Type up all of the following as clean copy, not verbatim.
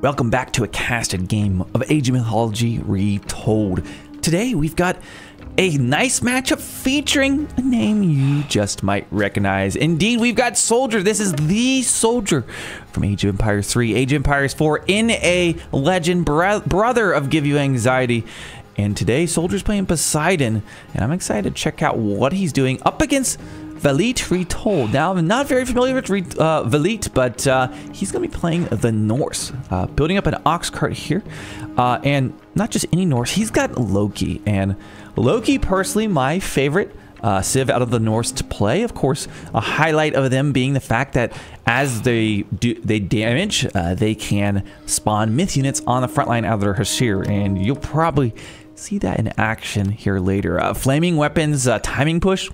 Welcome back to a casted game of Age of Mythology Retold. Today we've got a nice matchup featuring a name you just might recognize. Indeed, we've got Soldier. This is the Soldier from Age of Empires 3, Age of Empires 4, in a legend, brother of Give You Anxiety. And today, Soldier's playing Poseidon, and I'm excited to check out what he's doing up against Mythology Retold. Now, I'm not very familiar with Mythology, but he's going to be playing the Norse, building up an ox cart here, and not just any Norse. He's got Loki, and Loki, personally, my favorite civ out of the Norse to play. Of course, a highlight of them being the fact that as they damage, they can spawn myth units on the front line out of their Hashir, and you'll probably see that in action here later. Flaming weapons, timing push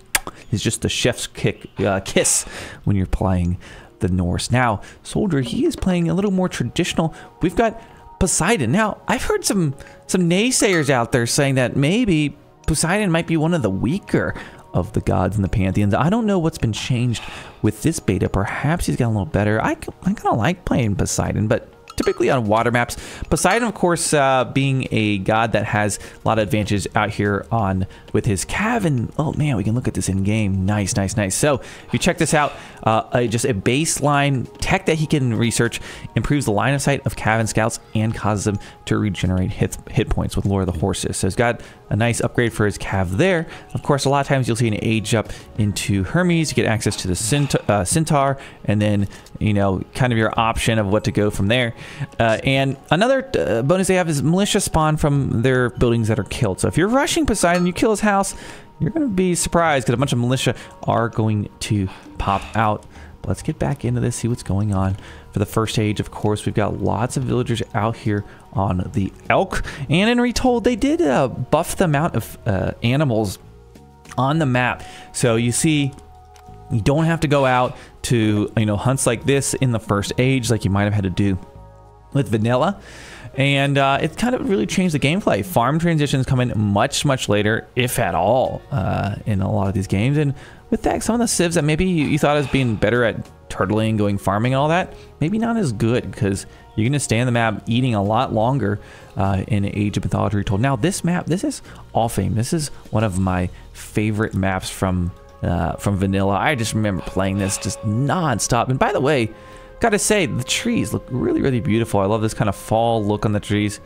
is just the chef's kiss when you're playing the Norse. Now, Soldier, he is playing a little more traditional. We've got Poseidon. Now, I've heard some naysayers out there saying that maybe Poseidon might be one of the weaker of the gods in the Pantheons. I don't know what's been changed with this beta. Perhaps he's gotten a little better. I kind of like playing Poseidon, but typically on water maps. Poseidon, of course, being a god that has a lot of advantages out here on with his cav, and oh man, we can look at this in game. Nice, nice, nice. So if you check this out, just a baseline tech that he can research improves the line of sight of cav and scouts and causes them to regenerate hit points with Lore of the Horses. So he's got a nice upgrade for his cav there. Of course, a lot of times you'll see an age up into Hermes to get access to the Centaur, and then, you know, kind of your option of what to go from there. And another bonus they have is militia spawn from their buildings that are killed. So if you're rushing Poseidon, you kill his house, you're going to be surprised because a bunch of militia are going to pop out. But let's get back into this, see what's going on. For the first age, of course, we've got lots of villagers out here on the elk. And in Retold, they did buff the amount of animals on the map. So you see, you don't have to go out to, you know, hunts like this in the first age like you might have had to do with vanilla. And it kind of really changed the gameplay. Farm transitions come in much later, if at all, in a lot of these games. And with that, some of the civs that maybe you thought as being better at turtling, going farming and all that, maybe not as good, because you're going to stay on the map eating a lot longer in Age of Mythology Retold. Now, this map, this is AoM. This is one of my favorite maps from vanilla. I just remember playing this just non-stop. And by the way, gotta say, the trees look really beautiful. I love this kind of fall look on the trees.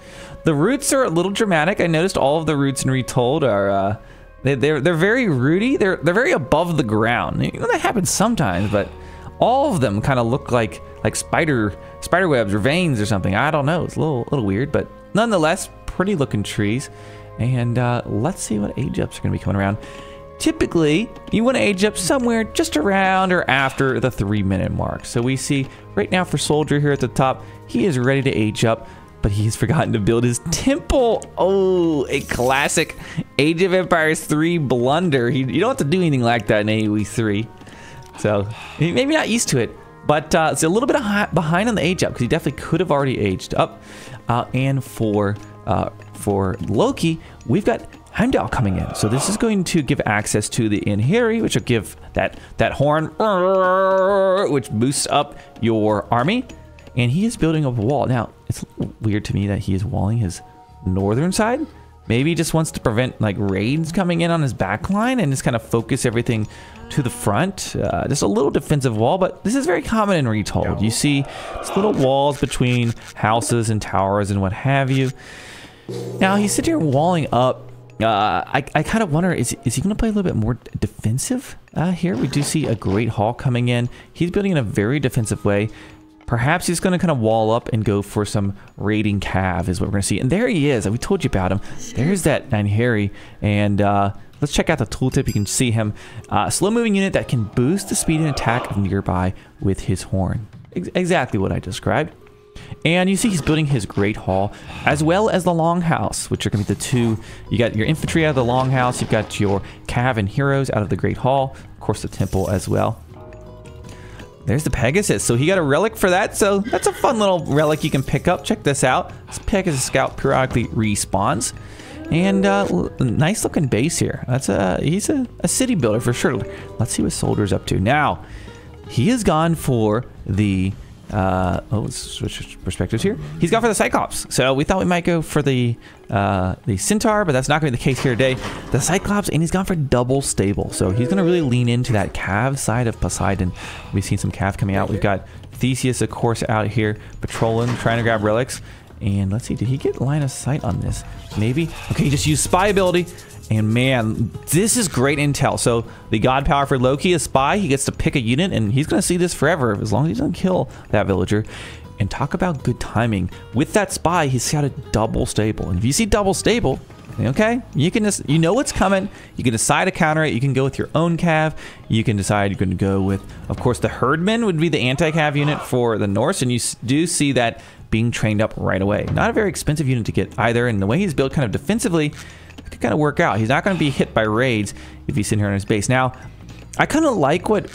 The roots are a little dramatic. I noticed all of the roots in Retold are they're very rooty. They're very above the ground. You know, that happens sometimes, but all of them kind of look like spider webs or veins or something. I don't know. It's a little weird, but nonetheless, pretty looking trees. And let's see what age ups are gonna be coming around. Typically, you want to age up somewhere just around or after the 3-minute mark. So we see right now for Soldier here at the top, he is ready to age up, but he's forgotten to build his temple. Oh, a classic Age of Empires 3 blunder. You don't have to do anything like that in AoE3. So maybe not used to it, but it's a little bit behind on the age up, because he definitely could have already aged up. And for Loki, we've got Heimdall coming in. So this is going to give access to the Inheri, which will give that horn, which boosts up your army. And he is building up a wall. Now, it's a little weird to me that he is walling his northern side. Maybe he just wants to prevent like raids coming in on his back line and just kind of focus everything to the front. Just a little defensive wall, but this is very common in Retold. You see these little walls between houses and towers and what have you. Now, he's sitting here walling up. I kind of wonder, is he going to play a little bit more defensive here? We do see a Great Hall coming in. He's building in a very defensive way. Perhaps he's going to kind of wall up and go for some raiding cav is what we're going to see. And there he is. We told you about him. There's that Inheri. And let's check out the tooltip. You can see him. Slow-moving unit that can boost the speed and attack of nearby with his horn. Exactly what I described. And you see he's building his Great Hall, as well as the Longhouse, which are going to be the two. You got your infantry out of the Longhouse, you've got your cav and heroes out of the Great Hall, of course the temple as well. There's the Pegasus, so he got a relic for that, so that's a fun little relic you can pick up. Check this out. This Pegasus Scout periodically respawns. And nice looking base here. He's a city builder for sure. Let's see what Soldier's up to. Now, he has gone for the let's switch perspectives here. He's gone for the Cyclops. So we thought we might go for the Centaur, but that's not going to be the case here today. The Cyclops, and he's gone for double stable. So he's going to really lean into that Cav side of Poseidon. We've seen some Cav coming out. We've got Theseus, of course, out here patrolling, trying to grab relics. And let's see, did he get line of sight on this? Maybe. Okay, he just used spy ability. And man, this is great intel. So the god power for Loki is spy. He gets to pick a unit, and he's going to see this forever as long as he doesn't kill that villager. And talk about good timing. With that spy, he's got a double stable. And if you see double stable, okay, you can just, you know what's coming. You can decide to counter it. You can go with your own Cav. You can decide you're going to go with, of course, the Herdman would be the anti-Cav unit for the Norse. And you do see that being trained up right away. Not a very expensive unit to get either. And the way he's built kind of defensively, it could kind of work out. He's not going to be hit by raids if he's sitting here on his base. Now, I kind of like what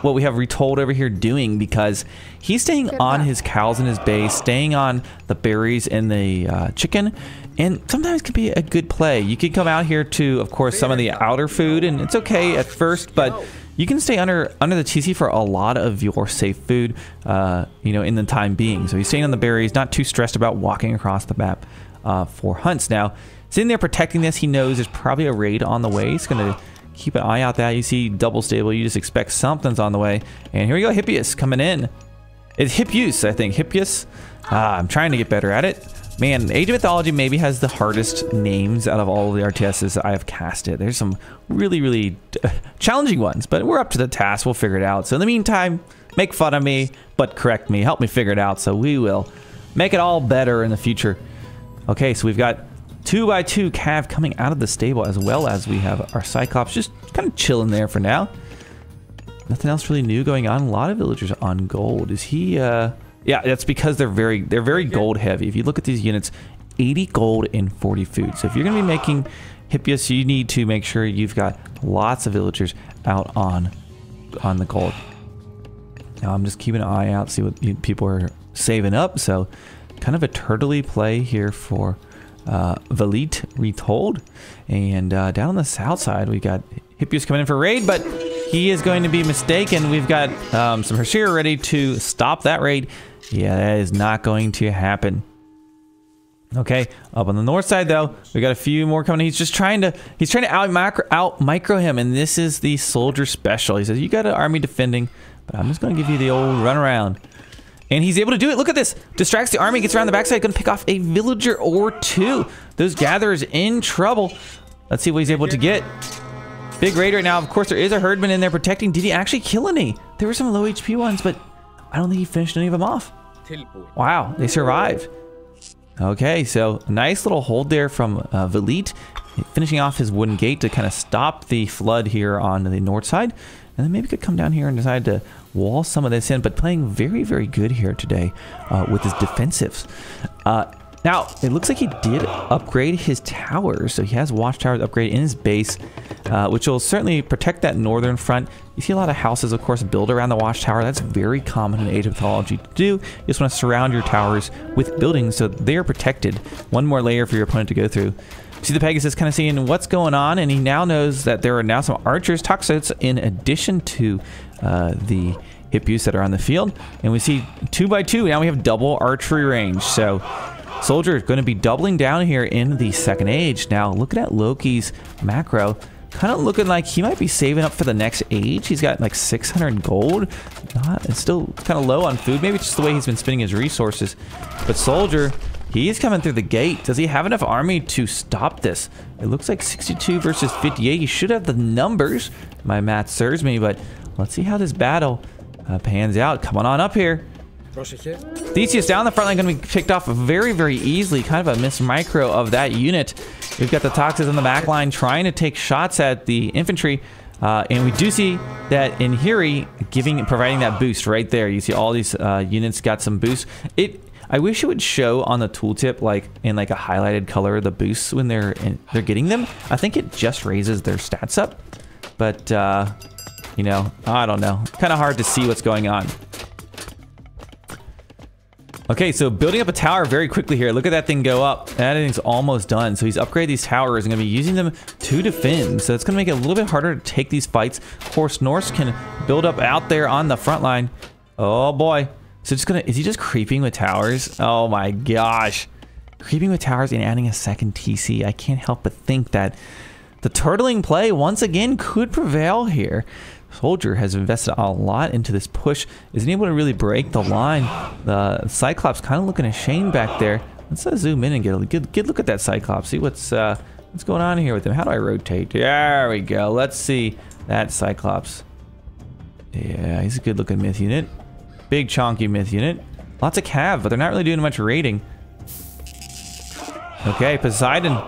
we have Retold over here doing, because he's staying on his cows in his base, staying on the berries and the chicken, and sometimes it can be a good play. You could come out here to, of course, some of the outer food, and it's okay at first, but you can stay under the TC for a lot of your safe food, you know, in the time being. So he's staying on the berries, not too stressed about walking across the map for hunts. Now, sitting there protecting this, he knows there's probably a raid on the way. He's going to keep an eye out that. You see double stable, you just expect something's on the way. And here we go, Hippias coming in. It's Hippius, I think. Hippius. I'm trying to get better at it. Man, Age of Mythology maybe has the hardest names out of all of the RTSs I have casted. There's some really, really challenging ones, but we're up to the task. We'll figure it out. So in the meantime, make fun of me, but correct me. Help me figure it out, so we will make it all better in the future. Okay, so we've got 2x2 Cav coming out of the stable, as well as we have our Cyclops just kind of chilling there for now. Nothing else really new going on. A lot of villagers on gold. Is he yeah, that's because they're very gold heavy. If you look at these units, 80 gold and 40 food. So if you're going to be making Hippias, you need to make sure you've got lots of villagers out on the gold. Now I'm just keeping an eye out, see what people are saving up. So kind of a turtley play here for Mythology Retold. And down on the south side, we got Hippias coming in for raid, but he is going to be mistaken. We've got some Hershira ready to stop that raid. Yeah, that is not going to happen. Okay, up on the north side though, we got a few more coming. He's trying to out micro him, and this is the soldier special. He says, you got an army defending, but I'm just going to give you the old run around. And he's able to do it. Look at this. Distracts the army, gets around the backside, going to pick off a villager or two. Those gatherers in trouble. Let's see what he's able to get. Big raid right now. Of course, there is a herdman in there protecting. Did he actually kill any? There were some low HP ones, but I don't think he finished any of them off. Wow, they survived. Okay, so nice little hold there from Valit, finishing off his wooden gate to kind of stop the flood here on the north side. And then maybe could come down here and decide to wall some of this in, but playing very, very good here today with his defensives. Now, it looks like he did upgrade his towers. So he has watchtowers upgraded in his base, which will certainly protect that northern front. You see a lot of houses, of course, built around the watchtower. That's very common in Age of Mythology to do. You just want to surround your towers with buildings so they are protected. One more layer for your opponent to go through. See, the Pegasus kind of seeing what's going on, and he now knows that there are now some archers, toxotes, in addition to the Hippias that are on the field. And we see 2x2. Now we have double archery range. So Soldier is going to be doubling down here in the second age. Now, looking at Loki's macro, kind of looking like he might be saving up for the next age. He's got like 600 gold. It's still kind of low on food. Maybe it's just the way he's been spending his resources. But Soldier, he's coming through the gate. Does he have enough army to stop this? It looks like 62 versus 58. He should have the numbers. My math serves me, but let's see how this battle pans out. Coming on up here. Theseus down the front line, going to be picked off very, very easily. Kind of a miss micro of that unit. We've got the Toxins on the back line trying to take shots at the infantry. And we do see that in Hiri providing that boost right there. You see all these units got some boost. I wish it would show on the tooltip, like in like a highlighted color, the boosts when they're getting them. I think it just raises their stats up. But you know, I don't know. Kind of hard to see what's going on. Okay, so building up a tower very quickly here. Look at that thing go up. That thing's almost done. So he's upgraded these towers and going to be using them to defend. So it's going to make it a little bit harder to take these fights. Of course, Norse can build up out there on the front line. Oh boy. So is he just creeping with towers? Oh my gosh. Creeping with towers and adding a second TC. I can't help but think that the turtling play once again could prevail here. Soldier has invested a lot into this push. Isn't able to really break the line. The Cyclops kind of looking ashamed back there. Let's zoom in and get a good look at that Cyclops. See what's going on here with him. How do I rotate? There we go. Let's see that Cyclops. Yeah, he's a good looking myth unit. Big chonky myth unit. Lots of cav, but they're not really doing much raiding. Okay, Poseidon.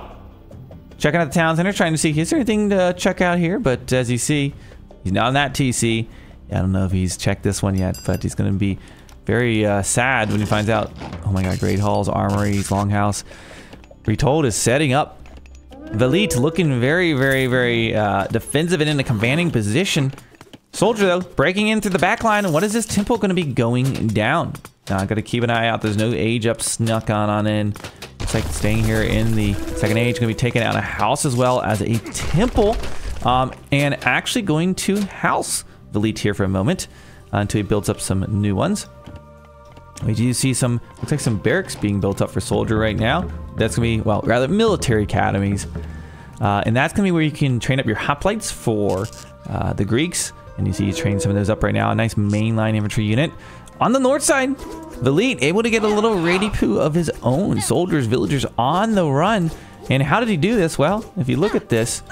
Checking out the town center, trying to see, is there anything to check out here? But as you see, he's not on that TC. I don't know if he's checked this one yet, but he's going to be very sad when he finds out. Oh my god, Great Halls, Armories, Longhouse. Retold is setting up. Velit looking very, very, very defensive and in a commanding position. Soldier, though, breaking in through the back line. What is this temple going to be going down? Now, I got to keep an eye out. There's no age up snuck on in. Looks like staying here in the second age. Going to be taking out a house as well as a temple. And actually going to house Velit here for a moment until he builds up some new ones. We do see some, looks like some barracks being built up for Soldier right now. That's going to be, well, rather military academies. And that's going to be where you can train up your hoplites for the Greeks. And you see he's training some of those up right now. A nice mainline infantry unit. On the north side, Velit able to get a little raiding poo of his own. Soldiers, villagers on the run. And how did he do this? Well, if you look at this,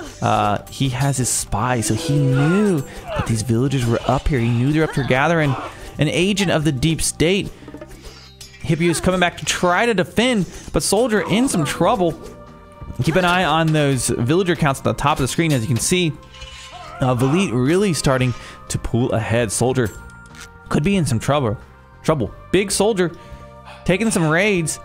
he has his spy. So he knew that these villagers were up here. He knew they're up here gathering. An agent of the deep state. Hippie is coming back to try to defend, but Soldier in some trouble. Keep an eye on those villager counts at the top of the screen. As you can see, Velit really starting to pull ahead. Soldier could be in some trouble. Big Soldier taking some raids.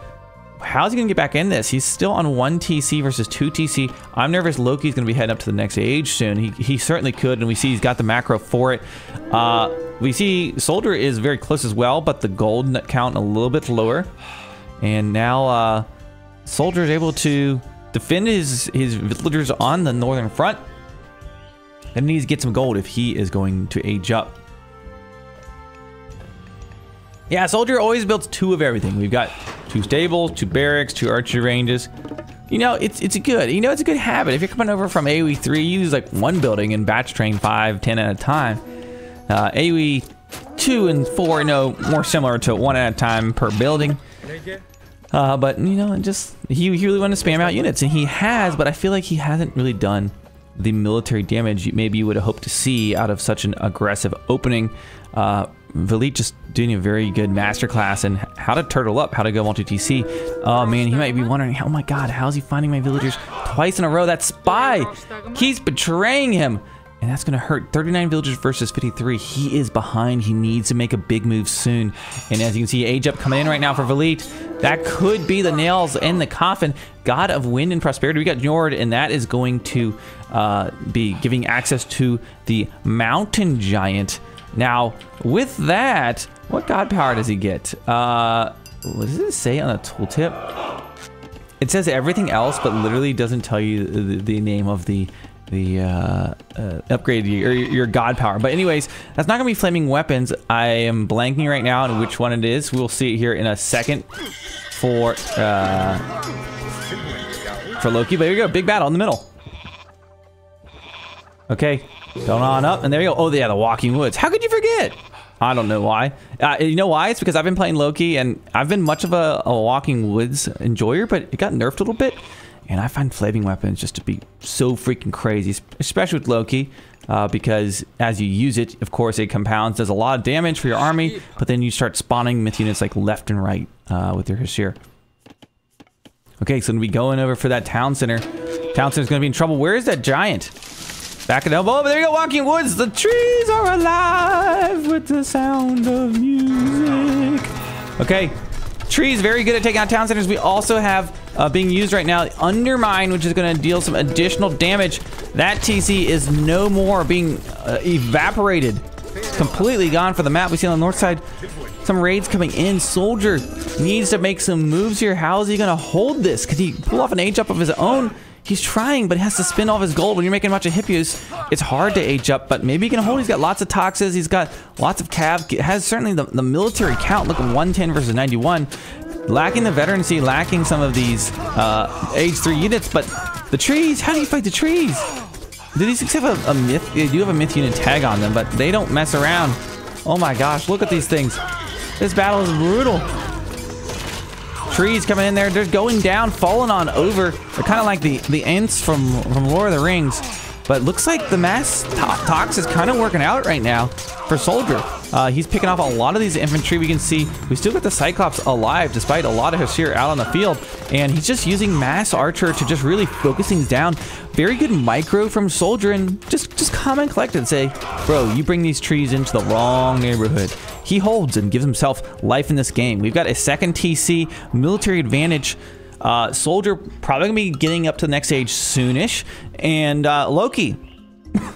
How's he gonna get back in this? He's still on 1 TC versus 2 TC. I'm nervous Loki's gonna be heading up to the next age soon. He certainly could, and we see he's got the macro for it. We see Soldier is very close as well, but the gold count a little bit lower. And now Soldier is able to defend his villagers on the northern front. And needs to get some gold if he is going to age up. Yeah, Soldier always builds 2 of everything. We've got 2 stables, 2 barracks, 2 archery ranges. You know, it's a good habit. If you're coming over from AoE3, you use like 1 building and batch train 5, 10 at a time. AoE 2 and 4, no, more similar to 1 at a time per building. But you know, he really wanted to spam out units, and he has. But I feel like he hasn't really done the military damage maybe you would have hoped to see out of such an aggressive opening. Velit just doing a very good masterclass in how to turtle up, how to go multi-TC. Oh man, he might be wondering, oh my god, how's he finding my villagers twice in a row? That spy keeps betraying him. And that's going to hurt. 39 villagers versus 53. He is behind. He needs to make a big move soon. And as you can see, age up coming in right now for Velit. That could be the nails in the coffin. God of Wind and Prosperity. We got Njord, and that is going to be giving access to the Mountain Giant. Now, with that, what god power does he get? What does it say on the tooltip? It says everything else, but literally doesn't tell you the name of the upgrade your god power. But anyways, that's not gonna be flaming weapons. I am blanking right now on which one it is. We'll see it here in a second for Loki. But here we go, big battle in the middle. Okay, going on up, and there you go. Oh yeah, the Walking Woods. How could you forget? I don't know why. You know why? It's because I've been playing Loki, and I've been much of a Walking Woods enjoyer, but it got nerfed a little bit. And I find flaming weapons just to be so freaking crazy, especially with Loki, because as you use it, of course, it compounds, does a lot of damage for your army, but then you start spawning myth units like left and right with your Hashir. Okay, so we'll be going over for that town center. Town center's gonna be in trouble. Where is that giant? Back it up. Oh, there you go, Walking Woods. The trees are alive with the sound of music. Okay. Trees very good at taking out town centers. We also have being used right now Undermine, which is going to deal some additional damage. That TC is no more being evaporated. Completely gone for the map. We see on the north side some raids coming in. Soldier needs to make some moves here. How is he going to hold this? Could he pull off an age up of his own? He's trying, but he has to spend all of his gold. When you're making a bunch of hippies, it's hard to age up, but maybe he can hold. He's got lots of toxes. He's got lots of cav. Has certainly the military count. Look at 110 versus 91. Lacking the veterancy, lacking some of these age 3 units, but the trees, how do you fight the trees? Do these things have a myth? They do have a myth unit tag on them, but they don't mess around. Oh my gosh, look at these things. This battle is brutal. Trees coming in there, they're going down, falling on over. They're kind of like the Ents from Lord of the Rings. But looks like the mass tox is kind of working out right now for Soldier. He's picking off a lot of these infantry. We can see we still got the Cyclops alive despite a lot of Hashir out on the field. And he's just using mass archer to just really focus things down. Very good micro from Soldier, and just calm and collect and say, bro, you bring these trees into the wrong neighborhood. He holds and gives himself life in this game. We've got a second TC, military advantage. Soldier probably gonna be getting up to the next stage soonish, and Loki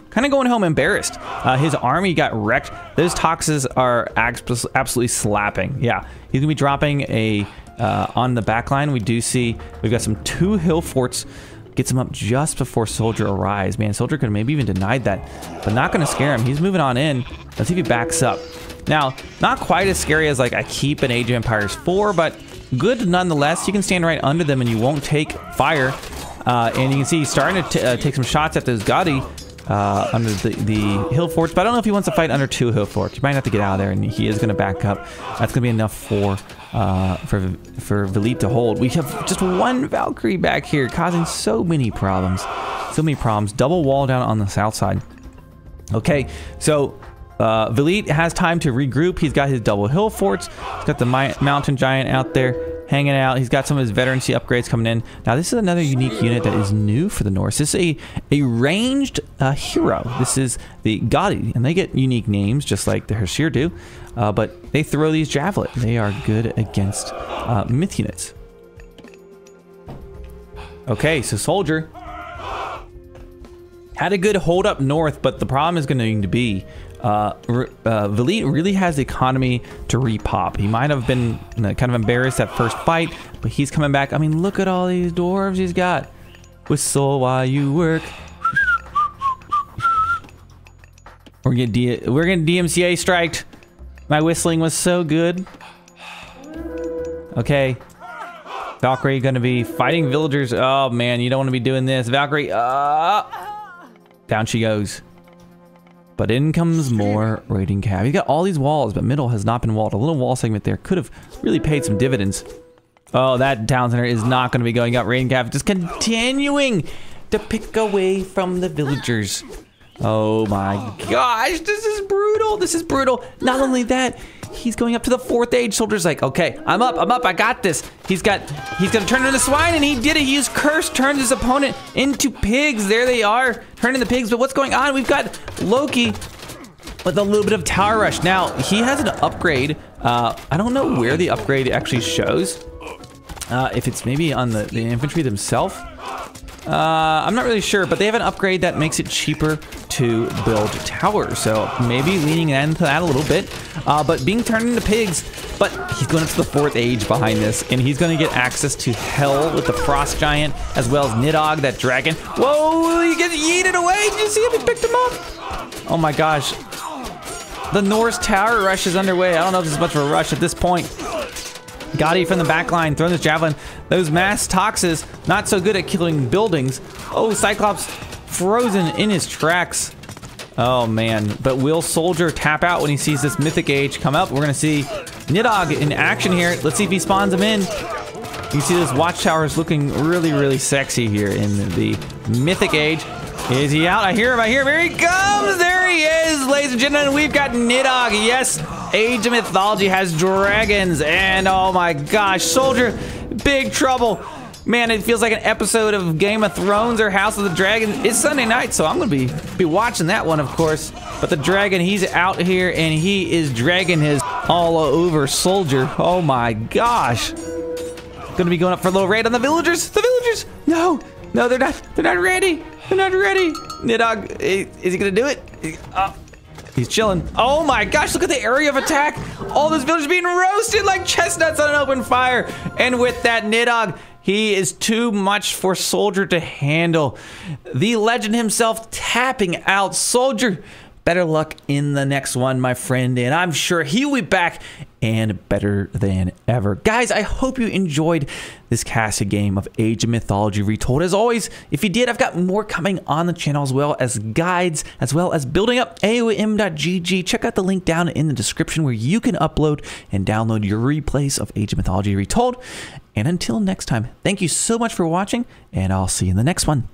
kind of going home embarrassed. His army got wrecked. Those toxes are absolutely slapping. Yeah, he's gonna be dropping a on the back line. We do see we've got some 2 hill forts. Gets him up just before Soldier arrives. Man, Soldier could have maybe even denied that, but not gonna scare him. He's moving on in. Let's see if he backs up. Now, not quite as scary as like I keep an Age of Empires 4, but good nonetheless. You can stand right under them and you won't take fire. And you can see he's starting to take some shots at those Gaudi under the hill forts, but I don't know if he wants to fight under 2 hill forts. You might have to get out of there, and he is going to back up. That's going to be enough for Velit to hold. We have just 1 Valkyrie back here, causing so many problems. So many problems. Double wall down on the south side. Okay, so Velit has time to regroup. He's got his double hill forts. He's got the mountain giant out there hanging out. He's got some of his veterancy upgrades coming in. Now, this is another unique unit that is new for the Norse. This is a ranged hero. This is the Gaudi, and they get unique names just like the Hershir do, but they throw these javelin. They are good against myth units. Okay, so Soldier had a good hold up north, but the problem is going to be Velit really has the economy to repop. He might have been kind of embarrassed that first fight, but he's coming back. I mean, look at all these dwarves he's got. Whistle while you work. We're gonna DMCA striked. My whistling was so good. Okay. Valkyrie gonna be fighting villagers. Oh man, you don't want to be doing this. Valkyrie, down she goes. But in comes more raiding cav. He's got all these walls, but middle has not been walled. A little wall segment there could have really paid some dividends. Oh, that town center is not going to be going up. Raiding cav just continuing to pick away from the villagers. Oh my gosh, this is brutal. This is brutal. Not only that, he's going up to the 4th age. Soldier's like, okay, I'm up, I got this. He's gonna turn into swine, and he did it. He used curse, turned his opponent into pigs. There they are, turning the pigs. But what's going on? We've got Loki with a little bit of tower rush. Now, he has an upgrade. I don't know where the upgrade actually shows. If it's maybe on the infantry themselves. I'm not really sure, but they have an upgrade that makes it cheaper to build towers. So maybe leaning into that a little bit, but being turned into pigs. But he's going up to the 4th age behind this, and he's going to get access to hell with the frost giant, as well as Nidhog, that dragon. Whoa, he gets yeeted away. Did you see him? He picked him up. Oh my gosh. The Norse tower rush is underway. I don't know if this is much of a rush at this point. Gaudi from the back line, throwing this javelin. Those mass toxes, not so good at killing buildings. Oh, Cyclops frozen in his tracks. Oh man, but will Soldier tap out when he sees this mythic age come up? We're gonna see Nidhog in action here. Let's see if he spawns him in. You see this watchtowers looking really, really sexy here in the mythic age. Is he out? I hear him, here he comes! There he is, ladies and gentlemen. We've got Nidhog. Yes, Age of Mythology has dragons, and oh my gosh, Soldier, big trouble. Man, it feels like an episode of Game of Thrones or House of the Dragon. It's Sunday night, so I'm gonna be watching that one, of course. But the dragon, he's out here, and he is dragging his all over Soldier. Oh my gosh. Gonna be going up for a little raid on the villagers. The villagers! No, they're not ready. They're not ready. Nidhog, is he gonna do it? He's chilling. Oh my gosh, look at the area of attack. All those villagers being roasted like chestnuts on an open fire. And with that, Nidhog, He is too much for Soldier to handle. The legend himself tapping out. Soldier, better luck in the next one, my friend, and I'm sure he'll be back and better than ever. Guys, I hope you enjoyed this casted game of Age of Mythology Retold. As always, if you did, I've got more coming on the channel, as well as guides, as well as building up AoM.gg. Check out the link down in the description where you can upload and download your replays of Age of Mythology Retold. And until next time, thank you so much for watching, and I'll see you in the next one.